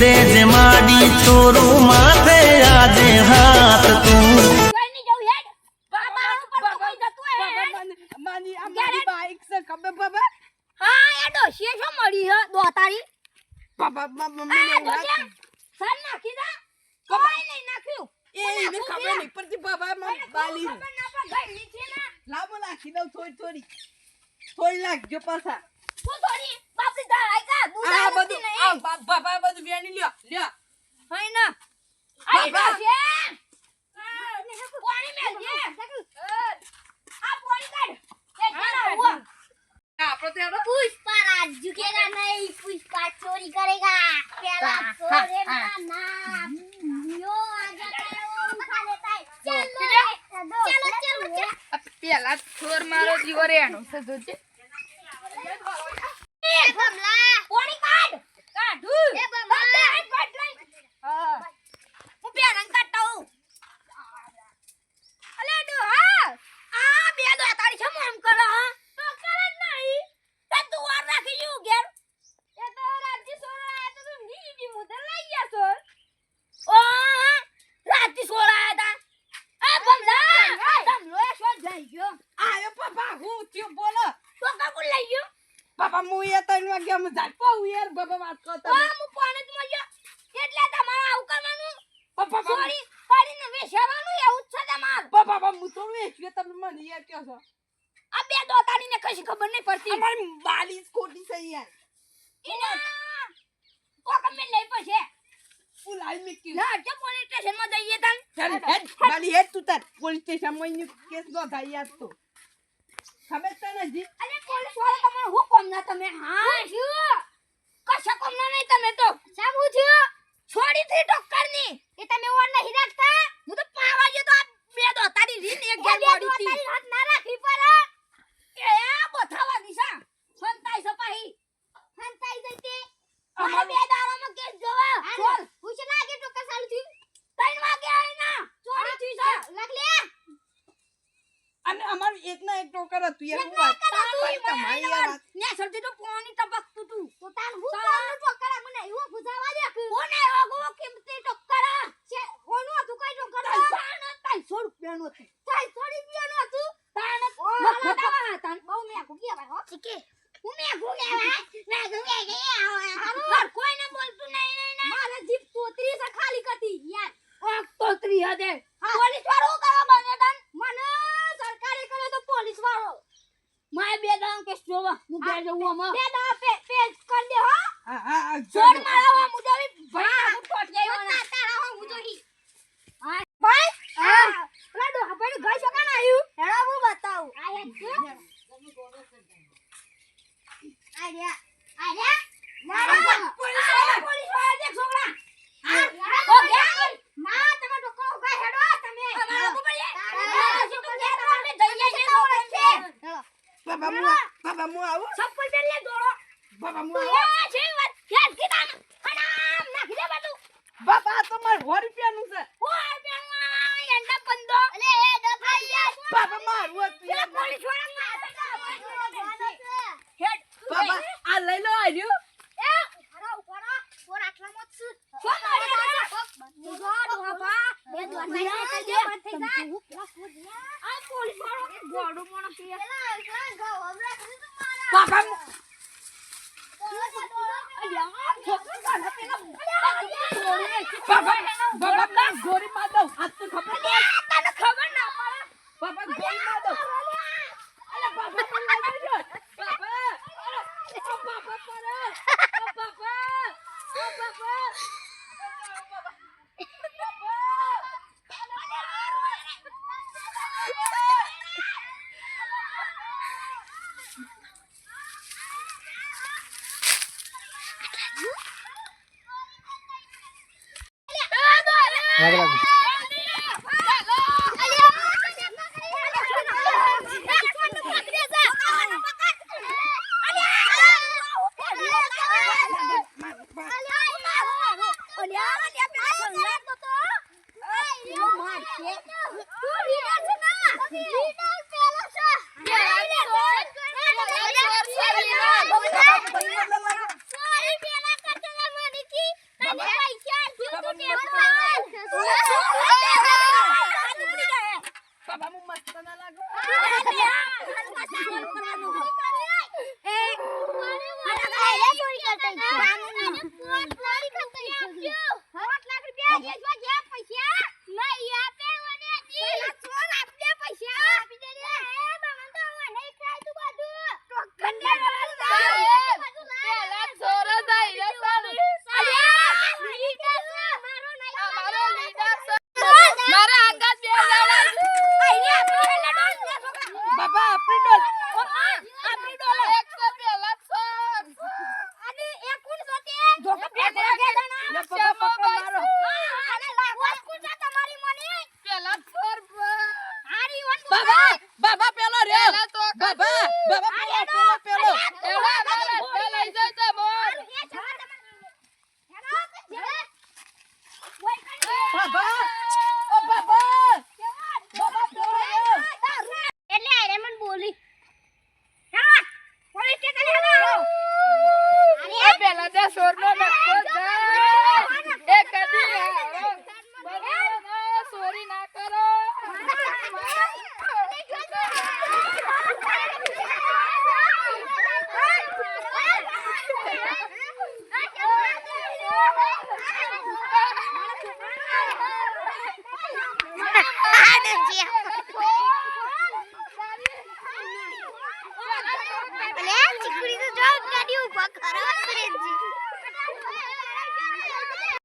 દેજ માડી છોરું માથે આજે હાથ તું બાઈક છે ખબર બાબા હા એ ડોશીએ શું મળી હે દોતારી બાબા મમ્મી ને સન નાખી દા કોઈ નહીં નાખ્યું એને ખબર નહીં પડતી બાબા બાલી ખબર ના પડે નીચે ના લાવો નાખી દઉં થોડી નાખજો પાછા તું થોડી બાપરી દા આઈ કા દૂધ આ બધું આ બાબા બધું વેણી લ્યો હઈ ના આઈ ડોશી પાણી મેલ દે આ પાણી કાઢ એ ના હુઆ આપણે તો पुष्पा राज झुकेगा नहीं पुष्पा चोरी करेगा पहला छोड़ेगा ना यो आ जाता है वो उठा लेता है चलो પેલા છોર મારો જીવો રેણો છે જોજે ए बमला पानी काट काढू ए बमला काट હા હું પેરન કાટતો અલે ડો હા આ બે દો તારી છે મોમ કરો હા તો કરે નહીં તે તું વાર રાખી જો ઘેર એ તો રાજજી સોરા તો તું નીજી મુદે લઈ ગયા છો ઓ રાજજી સોરા હતા એ બમલા તમ લો શો જઈ ગયો આયો બાબા હું થયો બોલો તો કાકુ લઈ ગયો બાબા હું એ તને વાગ્યા માં જાય પાઉ યાર બાબા વાત કરતો હું પાણી જ મળ્યો એટલે તમારે આવું કરવાનું બાબા સોરી પાડીને વેચવાનું એવું જ છે તમાર બાબા હું થોડું વેચ્યો તમે મને યાર કહો છો આ બે દોતાડીને કશી ખબર નહીં પડતી અમારી બાલી ખોટી છે યાર ઇના કોક મે લઈ પછી ફૂલાઈ મિકી ના જે પોલીસ સ્ટેશન માં જઈએ તન ચાલ હેડ બાલી હેડ તું તાર પોલીસ સ્ટેશન માં કેસ નો થાય યાર તો ખબર તને જી અરે પોલીસ વાળા તમે હું કોમ ના તમે હા શું કશા કોમ ના નહીં તમે તો સાબુ છો છોડી થી ટક્કરની એ તમે ઓર નહીં રાખતા હું તો પાવા ગયો તો આ બે દોતાડી રીન એક ઘેર મોડી થી હાથ ના રાખી પર એ આ બથાવા દિશા સંતાઈ સપાહી સંતાઈ જતી અમાર બે દાડામાં કેસ જોવા છોડ પૂછ ના કે ટક્કર ચાલુ થી 3 વાગે આવી ના ચોરી થી છે લખ લે અને અમાર એક ના એક ટોકર હતું યાર હું વાત તમારી યાર ને સરતી તો પાણી ટપકતું તું તો તાન હું કોનું ટોકર મને એવો ગુજાવા દે કોને એવો ગો કિંમતી ટોકર છે કોનું હતું કઈ ટોકર તાન 300 રૂપિયાનું હતું 300 રૂપિયાનું હતું તાન મફતાવા તાન બહુ મે ગુગી આવે હો શીકે હું મે ગુગી આવે મે ગુગી ગઈ હારું કોઈને બોલતું નહીં મારે જીપ તોતરી છે ખાલી કતી યાર ઓ તોતરી હદે પોલીસ વાળો કરવા બને તન મને સરકારી કરે તો પોલીસ વાળો માય બે દામ કેસ જોવા હું ઘેર જઉં આમાં બે દા પેજ કર દે હો હા છોડ મારવા મુજબ ભાઈ હું ફોટ ગયો ના તારા હો મુજોહી હા ભાઈ હા લાડો આપણે ગઈ શકા ના આવ્યું હેડા હું બતાવું આયા આયા પોલીસ વાળા દેખ છોકરા ઓ ગયા ના તમે ડોકો ઉભા હેડો તમે તમારા કો પડે શું તો ઘેર અમે દઈએ છે બાબા મુ આવું ચપ્પલ પહેર લે દોડો બાબા મુ ઓ છે વાત યાર કીધા અનામ નાખી દે બધું બાબા તો માર 100 રૂપિયાનું છે ઓ બેંગા એંડા બંધો અલે એ દફાઈ લે બાબા મારું હતું પેલા પોલીસ વાળા હેડ બાબા આ લઈ લો આર્યો એ ઉભરા પોર આટલા મત શું મારે મુગો ડોબા બે દોતાઈ થઈ ગયો બંધ થઈ જા આ પોલીસ વાળો ગોડું મોણો પેલા ગો હમરા કરી તો મારા બાબા બાબા ગોરી માર દઉં હાથ તો ખબર તને ખબર ના પડે બાબા ગોરી માર દઉં અલે બાબા પણ લાગી ગયો બાબા ઓ બાબા પર ઓ બાબા બાબા બાબા પેલો એવા અમારા અડધા લઈ જાય તો બોલ. બાબા ઓ બાબા બાબા પેલો એટલે આરે મને બોલી હા પોલીસ સ્ટેશન હેલો આ પેલા જે સોરનો નખો જાય એ કદી આવો. બધાને ચોરી ના કરો. Ada dia.